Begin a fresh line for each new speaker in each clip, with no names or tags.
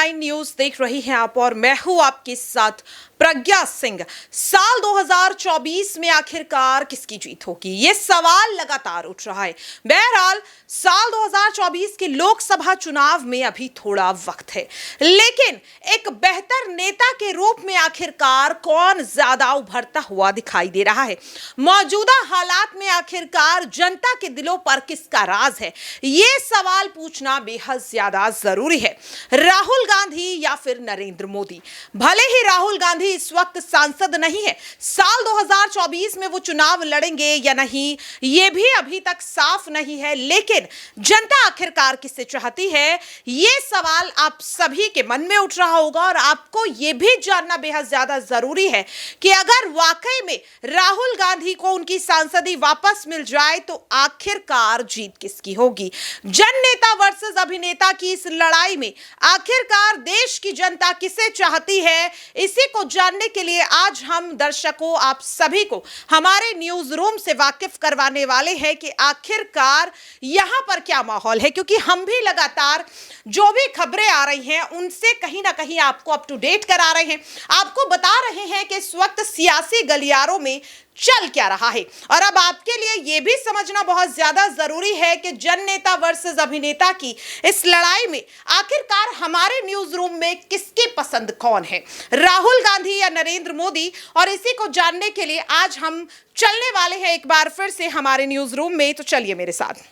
9 news देख रही हैं आप और मैं हूं आपके साथ प्रज्ञा सिंह। साल 2024 में आखिरकार किसकी जीत होगी, ये सवाल लगातार उठ रहा है। बहरहाल साल 2024 के लोकसभा चुनाव में अभी थोड़ा वक्त है, लेकिन एक बेहतर नेता के रूप में आखिरकार कौन ज्यादा उभरता हुआ दिखाई दे रहा है। मौजूदा हालात में आखिरकार जनता के दिलों पर किसका राज है, ये सवाल पूछना बेहद ज्यादा जरूरी है। राहुल गांधी या फिर नरेंद्र मोदी। भले ही राहुल गांधी इस वक्त सांसद नहीं है, साल 2024 में वो चुनाव लड़ेंगे या नहीं ये भी अभी तक साफ नहीं है, लेकिन जनता आखिरकार किससे चाहती है ये सवाल आप सभी के मन में उठ रहा होगा। और आपको ये भी जानना बेहद ज्यादा जरूरी है कि अगर वाकई में राहुल गांधी को उनकी सांसदी वापस मिल जाए तो आखिरकार जीत किसकी होगी। जन नेता वर्सेस अभिनेता की इस लड़ाई में आखिरकार देश की जनता किसे चाहती है, इसी को जानने के लिए आज हम दर्शकों आप सभी को हमारे न्यूज रूम से वाकिफ करवाने वाले हैं कि आखिरकार यहां पर क्या माहौल है, क्योंकि हम भी लगातार जो भी खबरें आ रही हैं उनसे कहीं ना कहीं आपको अप टू डेट करा रहे हैं, आपको बता रहे हैं कि इस वक्त सियासी गलियारों में चल क्या रहा है। और अब आपके लिए यह भी समझना बहुत ज्यादा जरूरी है कि जन नेता वर्सेस अभिनेता की इस लड़ाई में आखिरकार हमारे न्यूज रूम में किसकी पसंद कौन है, राहुल गांधी या नरेंद्र मोदी। और इसी को जानने के लिए आज हम चलने वाले हैं एक बार फिर से हमारे न्यूज रूम में, तो चलिए मेरे साथ।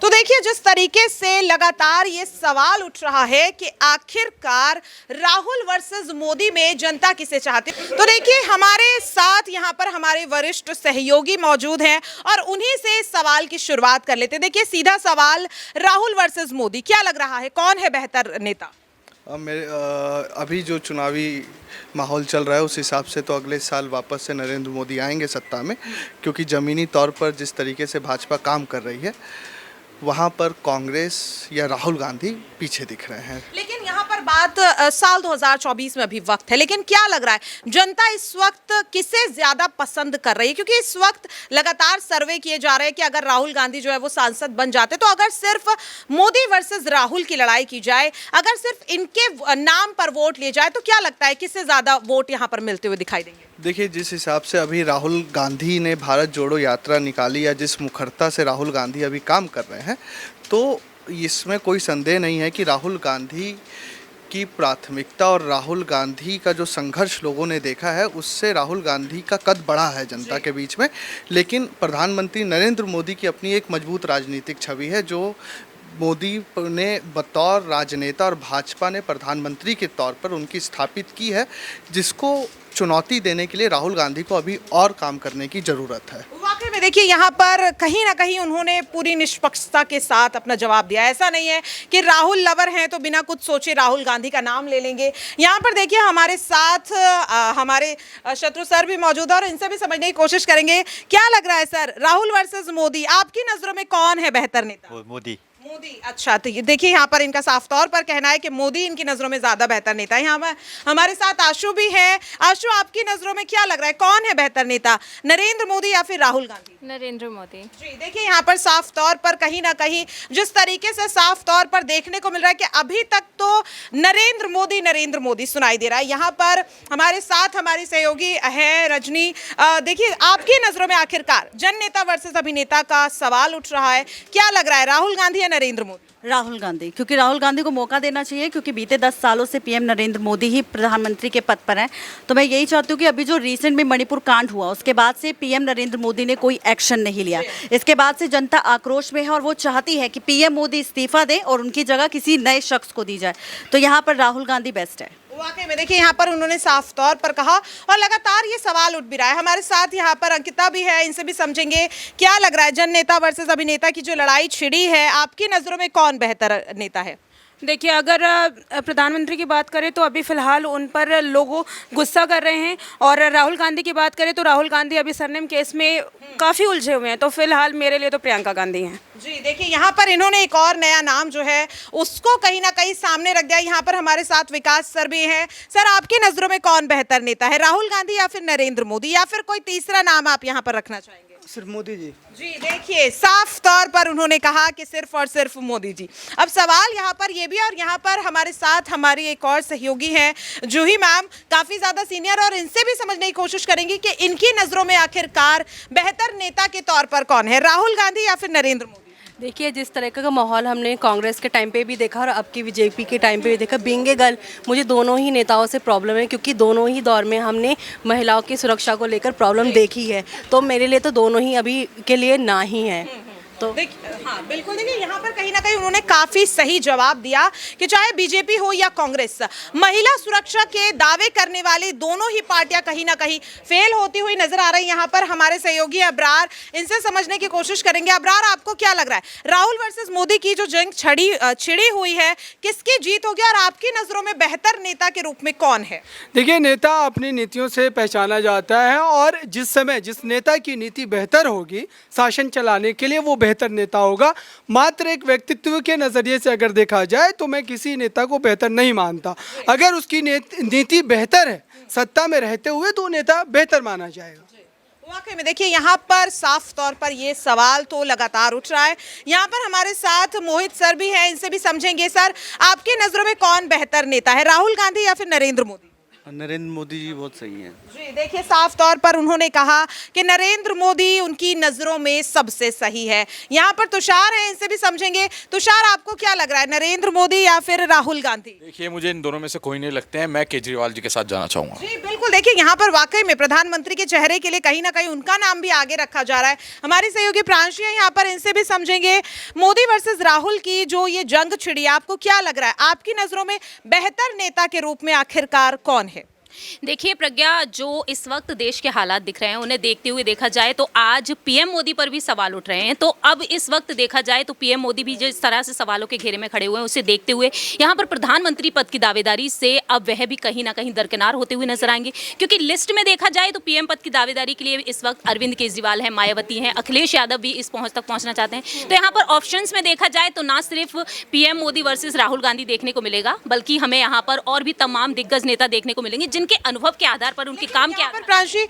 तो देखिए, जिस तरीके से लगातार ये सवाल उठ रहा है कि आखिरकार राहुल वर्सेस मोदी में जनता किसे चाहती है, तो देखिए हमारे साथ यहाँ पर हमारे वरिष्ठ सहयोगी मौजूद हैं और उन्हीं से इस सवाल की शुरुआत कर लेते हैं। देखिए सीधा सवाल, राहुल वर्सेस मोदी, क्या लग रहा है कौन है बेहतर नेता?
अभी जो चुनावी माहौल चल रहा है उस हिसाब से तो अगले साल वापस से नरेंद्र मोदी आएंगे सत्ता में, क्योंकि ज़मीनी तौर पर जिस तरीके से भाजपा काम कर रही है वहाँ पर कांग्रेस या राहुल गांधी पीछे दिख रहे हैं।
लेकिन यहाँ पर बात साल 2024 में अभी वक्त है, लेकिन क्या लग रहा है जनता इस वक्त किसे ज्यादा पसंद कर रही है? क्योंकि इस वक्त लगातार सर्वे किए जा रहे हैं कि अगर राहुल गांधी जो है वो सांसद बन जाते तो अगर सिर्फ मोदी वर्सेस राहुल की लड़ाई की जाए, अगर सिर्फ इनके नाम पर वोट लिए जाए तो क्या लगता है किससे ज्यादा वोट यहाँ पर मिलते हुए दिखाई देंगे?
देखिए, जिस हिसाब से अभी राहुल गांधी ने भारत जोड़ो यात्रा निकाली या जिस मुखरता से राहुल गांधी अभी काम कर रहे हैं, तो इसमें कोई संदेह नहीं है कि राहुल गांधी की प्राथमिकता और राहुल गांधी का जो संघर्ष लोगों ने देखा है उससे राहुल गांधी का कद बढ़ा है जनता के बीच में। लेकिन प्रधानमंत्री नरेंद्र मोदी की अपनी एक मजबूत राजनीतिक छवि है जो मोदी ने बतौर राजनेता और भाजपा ने प्रधानमंत्री के तौर पर उनकी स्थापित की है, जिसको चुनौती देने के लिए राहुल गांधी को अभी और काम करने की ज़रूरत है।
वाकई में देखिए यहाँ पर कहीं ना कहीं उन्होंने पूरी निष्पक्षता के साथ अपना जवाब दिया। ऐसा नहीं है कि राहुल लवर हैं तो बिना कुछ सोचे राहुल गांधी का नाम ले लेंगे। यहाँ पर देखिए हमारे साथ हमारे शत्रु सर भी मौजूद है और इनसे भी समझने की कोशिश करेंगे। क्या लग रहा है सर, राहुल वर्सेस मोदी, आपकी नज़रों में कौन है बेहतर नेता?
मोदी।
अच्छा, तो देखिए यहाँ पर इनका साफ तौर पर कहना है कि मोदी इनकी नजरों में ज्यादा बेहतर नेता है। यहाँ पर हमारे साथ आशु भी है। आशु, आपकी नजरों में क्या लग रहा है कौन है बेहतर नेता, नरेंद्र मोदी या फिर राहुल गांधी?
नरेंद्र मोदी
जी। देखिए यहाँ पर साफ तौर पर कहीं ना कहीं जिस तरीके से साफ तौर पर देखने को मिल रहा है कि अभी तक तो नरेंद्र मोदी सुनाई दे रहा है। यहाँ पर हमारे साथ हमारी सहयोगी है रजनी। देखिए आपकी नजरों में आखिरकार जन नेता वर्सेस अभिनेता का सवाल उठ रहा है, क्या लग रहा है राहुल गांधी या नरेंद्र मोदी?
राहुल गांधी, क्योंकि राहुल गांधी को मौका देना चाहिए, क्योंकि बीते 10 सालों से पीएम नरेंद्र मोदी ही प्रधानमंत्री के पद पर हैं। तो मैं यही चाहती हूँ कि अभी जो रिसेंट में मणिपुर कांड हुआ उसके बाद से पीएम नरेंद्र मोदी ने कोई एक्शन नहीं लिया। इसके बाद से जनता आक्रोश में है और वो चाहती है कि पीएम मोदी इस्तीफा दें और उनकी जगह किसी नए शख्स को दी जाए। तो यहाँ पर राहुल गांधी बेस्ट है।
वाकई में देखिए यहाँ पर उन्होंने साफ तौर पर कहा और लगातार ये सवाल उठ भी रहा है। हमारे साथ यहाँ पर अंकिता भी है, इनसे भी समझेंगे क्या लग रहा है जन नेता वर्सेस अभिनेता की जो लड़ाई छिड़ी है, आपकी नज़रों में कौन बेहतर नेता है?
देखिए, अगर प्रधानमंत्री की बात करें तो अभी फ़िलहाल उन पर लोग गुस्सा कर रहे हैं, और राहुल गांधी की बात करें तो राहुल गांधी अभी सरनेम केस में काफ़ी उलझे हुए हैं। तो फिलहाल मेरे लिए तो प्रियंका गांधी हैं।
जी। देखिए यहाँ पर इन्होंने एक और नया नाम जो है उसको कहीं ना कहीं सामने रख दिया। यहाँ पर हमारे साथ विकास सर भी हैं। सर, आपकी नज़रों में कौन बेहतर नेता है, राहुल गांधी या फिर नरेंद्र मोदी, या फिर कोई तीसरा नाम आप यहाँ पर रखना चाहेंगे?
सिर्फ मोदी जी।
जी देखिए, साफ तौर पर उन्होंने कहा कि सिर्फ और सिर्फ मोदी जी। अब सवाल यहाँ पर ये भी है, और यहाँ पर हमारे साथ हमारी एक और सहयोगी हैं जूही मैम, काफ़ी ज़्यादा सीनियर, और इनसे भी समझने की कोशिश करेंगे कि इनकी नज़रों में आखिरकार बेहतर नेता के तौर पर कौन है, राहुल गांधी या फिर नरेंद्र मोदी।
देखिए, जिस तरह का माहौल हमने कांग्रेस के टाइम पे भी देखा और अब की बीजेपी के टाइम पे भी देखा, बीइंग ए गर्ल मुझे दोनों ही नेताओं से प्रॉब्लम है, क्योंकि दोनों ही दौर में हमने महिलाओं की सुरक्षा को लेकर प्रॉब्लम देखी है। तो मेरे लिए तो दोनों ही अभी के लिए ना ही है। तो
हाँ बिल्कुल, देखिए यहाँ पर कहीं ना कहीं उन्होंने काफी सही जवाब दिया कि चाहे बीजेपी हो या कांग्रेस, महिला सुरक्षा के दावे करने वाली दोनों ही पार्टियां कहीं ना कहीं फेल होती हुई नजर आ रही। यहाँ पर हमारे सहयोगी अबरार, इनसे समझने की कोशिश करेंगे। अबरार, आपको क्या लग रहा है, राहुल वर्सेस मोदी की जो जंग छिड़ी हुई है, किसकी जीत होगी और आपकी नजरों में बेहतर नेता के रूप में कौन है?
देखिए, नेता अपनी नीतियों से पहचाना जाता है और जिस समय जिस नेता की नीति बेहतर होगी शासन चलाने के लिए, वो बेहतर नेता होगा। मात्र एक व्यक्तित्व के नजरिए से अगर देखा जाए तो मैं किसी नेता को बेहतर नहीं मानता। अगर उसकी नीति बेहतर है सत्ता में रहते हुए, तो नेता बेहतर माना जाएगा।
वाकई में देखिए, यहाँ पर साफ तौर पर ये सवाल तो लगातार उठ रहा है। यहाँ पर हमारे साथ मोहित सर भी हैं, इनसे भी समझेंगे। सर, आपकी नजरों में कौन बेहतर नेता है, राहुल गांधी या फिर नरेंद्र मोदी?
नरेंद्र मोदी जी बहुत सही हैं।
जी देखिए, साफ तौर पर उन्होंने कहा कि नरेंद्र मोदी उनकी नजरों में सबसे सही है। यहाँ पर तुषार हैं, इनसे भी समझेंगे। तुषार, आपको क्या लग रहा है, नरेंद्र मोदी या फिर राहुल गांधी?
देखिए, मुझे इन दोनों में से कोई नहीं लगते हैं, मैं केजरीवाल जी के साथ जाना चाहूँगा।
जी बिल्कुल, देखिए यहाँ पर वाकई में प्रधानमंत्री के चेहरे के लिए कहीं ना कहीं उनका नाम भी आगे रखा जा रहा है। हमारी सहयोगी प्रांशी है यहाँ पर, इनसे भी समझेंगे। मोदी वर्सेस राहुल की जो ये जंग छिड़ी, आपको क्या लग रहा है, आपकी नजरों में बेहतर नेता के रूप में आखिरकार कौन है?
देखिए प्रज्ञा, जो इस वक्त देश के हालात दिख रहे हैं उन्हें देखते हुए देखा जाए तो आज पीएम मोदी पर भी सवाल उठ रहे हैं। तो अब इस वक्त देखा जाए तो पीएम मोदी भी जिस तरह से सवालों के घेरे में खड़े हुए हैं, उसे देखते हुए यहाँ पर प्रधानमंत्री पद की दावेदारी से अब वह भी कहीं ना कहीं दरकिनार होते हुए नजर आएंगे। क्योंकि लिस्ट में देखा जाए तो पीएम पद की दावेदारी के लिए इस वक्त अरविंद केजरीवाल हैं, मायावती हैं, अखिलेश यादव भी इस पहुंच तक पहुंचना चाहते हैं। तो यहाँ पर ऑप्शंस में देखा जाए तो ना सिर्फ पीएम मोदी वर्सेस राहुल गांधी देखने को मिलेगा, बल्कि हमें यहाँ पर और भी तमाम दिग्गज नेता देखने को मिलेंगे जिनके अनुभव के आधार पर, उनके काम के आधार पर।
प्रांशी,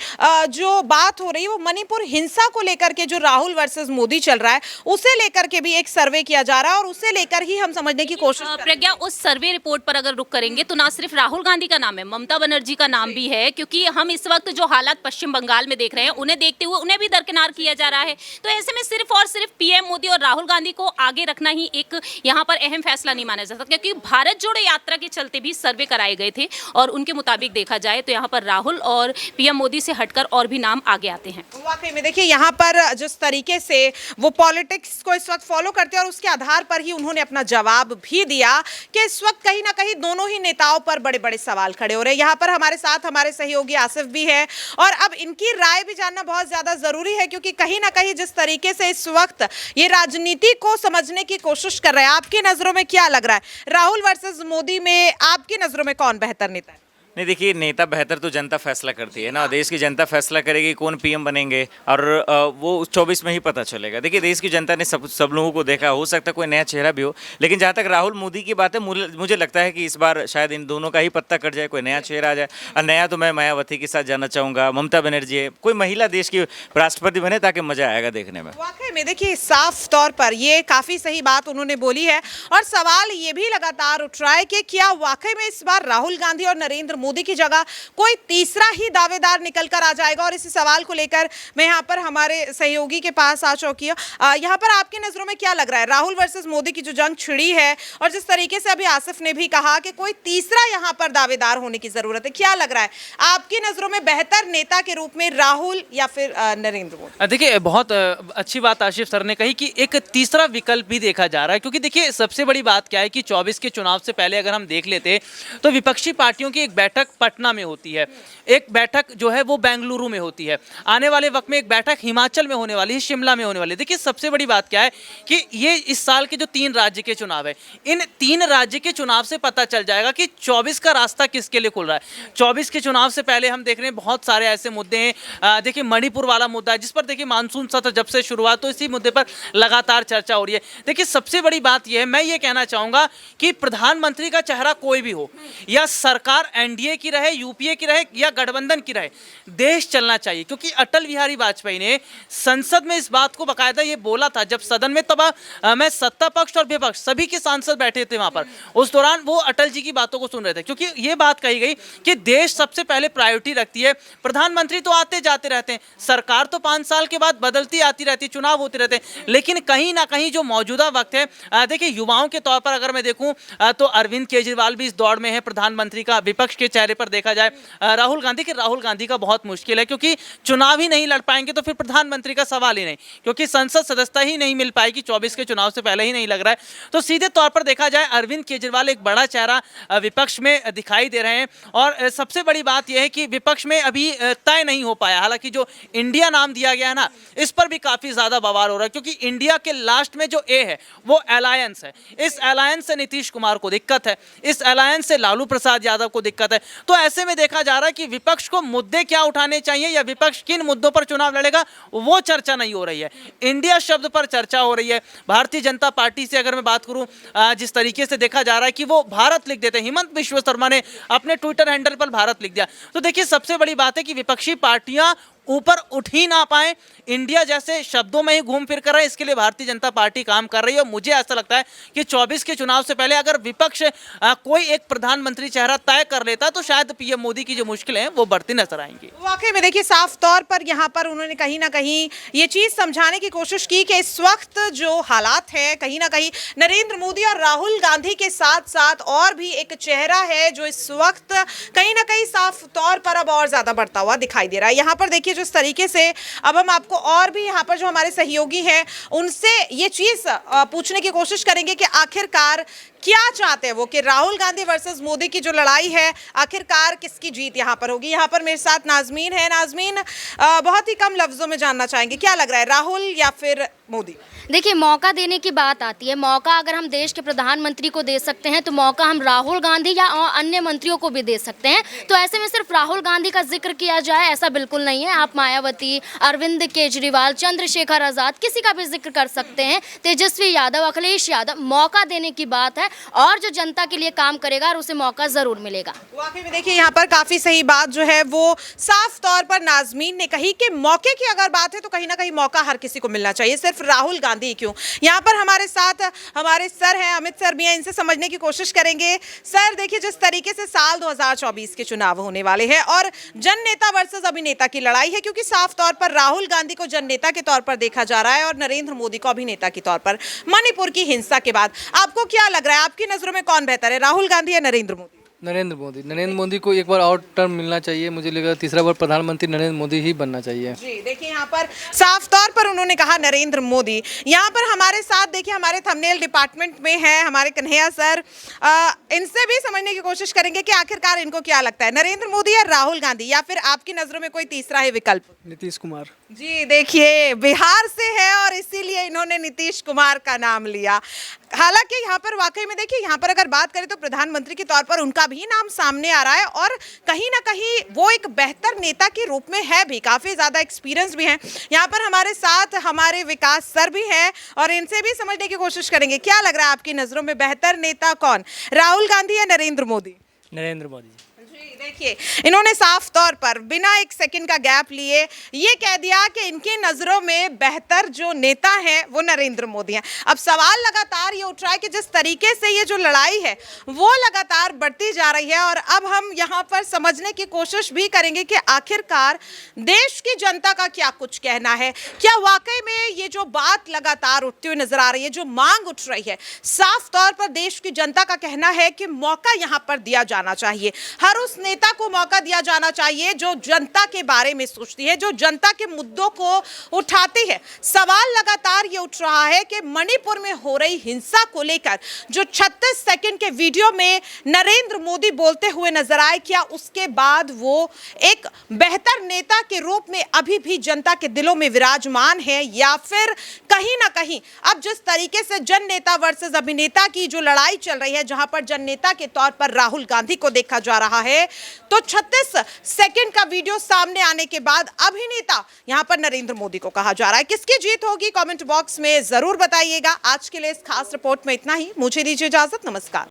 जो बात हो रही है वो मणिपुर हिंसा को लेकर के, जो राहुल वर्सेस मोदी चल रहा है, उसे लेकर के भी एक सर्वे किया जा रहा है और उसे लेकर ही हम समझने की कोशिश कर रहे हैं।
प्रज्ञा, उस सर्वे रिपोर्ट पर अगर रुक करेंगे तो ना सिर्फ राहुल गांधी का नाम है, ममता बनर्जी का नाम भी है। क्योंकि हम इस वक्त जो हालात पश्चिम बंगाल में देख रहे हैं, उन्हें देखते हुए उन्हें भी दरकिनार किया जा रहा है। तो ऐसे में सिर्फ और सिर्फ पीएम मोदी और राहुल गांधी को आगे रखना ही एक यहाँ पर अहम फैसला नहीं माना जा सकता। क्योंकि भारत जोड़ो यात्रा के चलते भी सर्वे कराए गए थे और उनके मुताबिक देखा जाए तो यहाँ पर राहुल और पीएम मोदी से हटकर और भी नाम आगे आते हैं।
वाकई में देखिए, यहाँ पर जिस तरीके से वो पॉलिटिक्स को इस वक्त फॉलो करते हैं और उसके आधार पर ही उन्होंने अपना जवाब भी दिया कि इस वक्त कहीं ना कहीं दोनों ही नेताओं पर बड़े बड़े सवाल खड़े हो रहे हैं। यहाँ पर हमारे साथ हमारे सहयोगी आसिफ भी है और अब इनकी राय भी जानना बहुत ज्यादा जरूरी है, क्योंकि कहीं ना कहीं जिस तरीके से इस वक्त ये राजनीति को समझने की कोशिश कर रहे हैं, आपकी नजरों में क्या लग रहा है, राहुल वर्सेस मोदी में आपकी नजरों में कौन बेहतर नेता है?
नहीं, देखिए, नेता बेहतर तो जनता फैसला करती है ना। देश की जनता फैसला करेगी कौन पीएम बनेंगे और वो 24 में ही पता चलेगा। देखिए, देश की जनता ने सब लोगों को देखा, हो सकता है कोई नया चेहरा भी हो, लेकिन जहाँ तक राहुल मोदी की बात है, मुझे लगता है कि इस बार शायद इन दोनों का ही पत्ता कट जाए, कोई नया चेहरा आ जाए। और नया तो मैं मायावती के साथ जाना चाहूँगा, ममता बनर्जी है, कोई महिला देश की राष्ट्रपति बने, ताकि मजा आएगा देखने में।
वाकई में देखिए, साफ तौर पर ये काफी सही बात उन्होंने बोली है और सवाल ये भी लगातार उठ रहा है कि क्या वाकई में इस बार राहुल गांधी और नरेंद्र मोदी की जगह कोई तीसरा ही दावेदार निकल कर आ जाएगा। और इस सवाल को लेकर मैं यहाँ पर हमारे सहयोगी के पास आ चुकी हूँ। यहाँ पर आपकी नजरों में क्या लग रहा है, राहुल वर्सेस मोदी की जो जंग छिड़ी है और जिस तरीके से अभी आसिफ ने भी कहा कि कोई तीसरा यहाँ पर दावेदार होने की जरूरत है, क्या लग रहा है आपकी नजरों में बेहतर नेता के रूप में राहुल या फिर नरेंद्र मोदी?
देखिए, बहुत अच्छी बात आशिफ सर ने कही कि एक तीसरा विकल्प भी देखा जा रहा है। क्योंकि देखिए, सबसे बड़ी बात क्या है कि 24 के चुनाव से पहले अगर हम देख लेते तो विपक्षी पार्टियों की एक बैठक पटना में होती है, एक बैठक जो है वो बेंगलुरु में होती है, आने वाले वक्त में एक बैठक हिमाचल में होने वाली है, शिमला में होने वाली है। देखिए, सबसे बड़ी बात क्या है कि ये इस साल के जो 3 राज्य के चुनाव है, इन 3 राज्य के चुनाव से पता चल जाएगा कि 24 का रास्ता किसके लिए खुल रहा है। 24 के चुनाव से पहले हम देख रहे हैं बहुत सारे ऐसे मुद्दे हैं। देखिए, मणिपुर वाला मुद्दा है जिस पर देखिए मानसून सत्र जब से शुरुआत, तो इसी मुद्दे पर लगातार चर्चा हो रही है। देखिए सबसे बड़ी बात यह है, मैं ये कहना चाहूंगा कि प्रधानमंत्री का चेहरा कोई भी हो, या सरकार एनडीए की रहे, यूपीए की रहे या गठबंधन की रहे, देश चलना चाहिए। क्योंकि अटल बिहारी वाजपेयी ने संसद में इस बात को बाकायदा ये बोला था, जब सदन में तब मैं सत्ता पक्ष और विपक्ष सभी के सांसद बैठे थे वहां पर, उस दौरान वो अटल जी की बातों को सुन रहे थे। क्योंकि ये बात कही गई कि देश सबसे पहले प्रायोरिटी रखती है। प्रधानमंत्री तो आते जाते रहते हैं, सरकार तो 5 साल के बाद बदलती आती रहती है, चुनाव होते रहते हैं, लेकिन कहीं ना कहीं जो मौजूदा वक्त है, देखिए युवाओं के तौर पर अगर मैं देखूं तो अरविंद केजरीवाल भी इस दौड़ में है प्रधानमंत्री का। विपक्ष के चेहरे पर देखा जाए राहुल गांधी का बहुत मुश्किल है, क्योंकि चुनाव ही नहीं लड़ पाएंगे तो फिर प्रधानमंत्री का सवाल ही नहीं, क्योंकि संसद सदस्यता ही नहीं मिल पाएगी, 24 के चुनाव से पहले ही नहीं लग रहा है। तो सीधे तौर पर देखा जाए अरविंद केजरीवाल एक बड़ा चेहरा विपक्ष में दिखाई दे रहे हैं। और सबसे बड़ी बात यह है कि विपक्ष में अभी तय नहीं हो पाया, हालांकि जो इंडिया नाम दिया गया है ना, इस पर भी काफी ज्यादा बवाल हो रहा है, क्योंकि इंडिया के लास्ट में जो ए है वो अलायंस है। इस अलायंस से नीतीश कुमार को दिक्कत है, इस अलायंस से लालू प्रसाद यादव को दिक्कत है। तो ऐसे में देखा जा रहा है कि विपक्ष को मुद्दे क्या उठाने चाहिए या विपक्ष किन मुद्दों पर चुनाव लड़ेगा, वो चर्चा नहीं हो रही है। इंडिया शब्द पर चर्चा हो रही है। भारतीय जनता पार्टी से अगर मैं बात करूं, जिस तरीके से देखा जा रहा है कि वो भारत लिख देते हैं, हिमंत बिश्व शर्मा ने अपने ट्विटर हैंडल पर भारत लिख दिया। तो देखिए सबसे बड़ी बात है कि विपक्षी पार्टियां ऊपर उठ ही ना पाए, इंडिया जैसे शब्दों में ही घूम फिर कर रहे हैं। इसके लिए भारतीय जनता पार्टी काम कर रही है। मुझे ऐसा लगता है कि 24 के चुनाव से पहले अगर विपक्ष कोई एक प्रधानमंत्री चेहरा तय कर लेता तो शायद पीएम मोदी की जो मुश्किलें हैं वो बढ़ती नजर आएंगी।
वाकई में देखिए साफ तौर पर यहाँ पर उन्होंने कहीं ना कहीं ये चीज समझाने की कोशिश की कि इस वक्त जो हालात है, कहीं ना कहीं नरेंद्र मोदी और राहुल गांधी के साथ साथ और भी एक चेहरा है जो इस वक्त कहीं ना कहीं साफ तौर पर अब और ज्यादा बढ़ता हुआ दिखाई दे रहा है। यहाँ पर देखिए जिस तरीके से अब हम आपको और भी यहाँ पर जो हमारे सहयोगी हैं उनसे ये चीज पूछने की कोशिश करेंगे कि आखिरकार क्या चाहते हैं वो, कि राहुल गांधी वर्सेस मोदी की जो लड़ाई है आखिरकार किसकी जीत यहाँ पर होगी। यहाँ पर मेरे साथ नाजमीन है। नाजमीन, बहुत ही कम लफ्जों में जानना चाहेंगे क्या लग रहा है, राहुल या फिर मोदी?
देखिए मौका देने की बात आती है, मौका अगर हम देश के प्रधानमंत्री को दे सकते हैं तो मौका हम राहुल गांधी या अन्य मंत्रियों को भी दे सकते हैं। तो ऐसे में सिर्फ राहुल गांधी का जिक्र किया जाए ऐसा बिल्कुल नहीं है। आप मायावती, अरविंद केजरीवाल, चंद्रशेखर आजाद, किसी का भी जिक्र कर सकते हैं, तेजस्वी यादव, अखिलेश यादव। मौका देने की बात है और जो जनता के लिए काम करेगा और उसे मौका जरूर मिलेगा।
वाकई में देखिए यहाँ पर काफी सही बात जो है वो साफ तौर पर नाजमीन ने कही कि मौके की अगर बात है तो कहीं ना कहीं मौका हर किसी को मिलना चाहिए, सिर्फ राहुल गांधी क्यों। यहाँ पर हमारे साथ हमारे सर हैं, अमित सर भी हैं, इनसे समझने की कोशिश करेंगे। सर देखिए जिस तरीके से साल 2024 के चुनाव होने वाले हैं और जन नेता वर्सेस अभिनेता की लड़ाई है, क्योंकि साफ तौर पर राहुल गांधी को जन नेता के तौर पर देखा जा रहा है और नरेंद्र मोदी को अभिनेता के तौर पर। मणिपुर की हिंसा के बाद आपको क्या लग रहा है, आपकी नजरों में कौन बेहतर है, राहुल गांधी या नरेंद्र मोदी?
नरेंद्र मोदी को एक बार और टर्म मिलना चाहिए। मुझे लगा तीसरा बार प्रधानमंत्री नरेंद्र मोदी ही बनना चाहिए।
जी देखिए यहाँ पर साफ तौर पर उन्होंने कहा नरेंद्र मोदी। यहाँ पर हमारे साथ देखिए हमारे थंबनेल डिपार्टमेंट में है हमारे कन्हैया सर, इनसे भी समझने की कोशिश करेंगे कि आखिरकार इनको क्या लगता है, नरेंद्र मोदी या राहुल गांधी, या फिर आपकी नजरों में कोई तीसरा है विकल्प?
नीतीश कुमार।
जी देखिए बिहार से है और इसीलिए इन्होंने नीतीश कुमार का नाम लिया। हालांकि यहाँ पर वाकई में देखिए यहाँ पर अगर बात करें तो प्रधानमंत्री के तौर पर उनका भी नाम सामने आ रहा है और कहीं ना कहीं वो एक बेहतर नेता के रूप में है भी, काफी ज्यादा एक्सपीरियंस भी है। यहाँ पर हमारे साथ हमारे विकास सर भी हैं और इनसे भी समझने की कोशिश करेंगे क्या लग रहा है आपकी नजरों में बेहतर नेता कौन, राहुल गांधी या नरेंद्र मोदी?
नरेंद्र मोदी।
देखिए इन्होंने साफ तौर पर बिना एक सेकंड का गैप लिए ये कह दिया कि इनकी नजरों में बेहतर जो नेता है वो नरेंद्र मोदी हैं। अब सवाल लगातार ये उठ रहा है कि जिस तरीके से ये जो लड़ाई है वो लगातार बढ़ती जा रही है और अब हम यहाँ पर समझने की कोशिश भी करेंगे कि आखिरकार देश की जनता का क्या कुछ कहना है। क्या वाकई में ये जो बात लगातार उठती हुई नजर आ रही है, जो मांग उठ रही है, साफ तौर पर देश की जनता का कहना है कि मौका यहाँ पर दिया जाना चाहिए, हर उस नेता को मौका दिया जाना चाहिए जो जनता के बारे में सोचती है, जो जनता के मुद्दों को उठाती है। सवाल लगातार ये उठ रहा है कि मणिपुर में हो रही हिंसा को लेकर जो 36 सेकंड के वीडियो में नरेंद्र मोदी बोलते हुए नजर आए, क्या उसके बाद वो एक बेहतर नेता के रूप में अभी भी जनता के दिलों में विराजमान है, या फिर कहीं ना कहीं अब जिस तरीके से जन नेता वर्सेस अभिनेता की जो लड़ाई चल रही है, जहां पर जन नेता के तौर पर राहुल गांधी को देखा जा रहा है है तो 36 सेकंड का वीडियो सामने आने के बाद अभिनेता यहां पर नरेंद्र मोदी को कहा जा रहा है। किसकी जीत होगी कमेंट बॉक्स में जरूर बताइएगा। आज के लिए इस खास रिपोर्ट में इतना ही। मुझे दीजिए इजाजत। नमस्कार।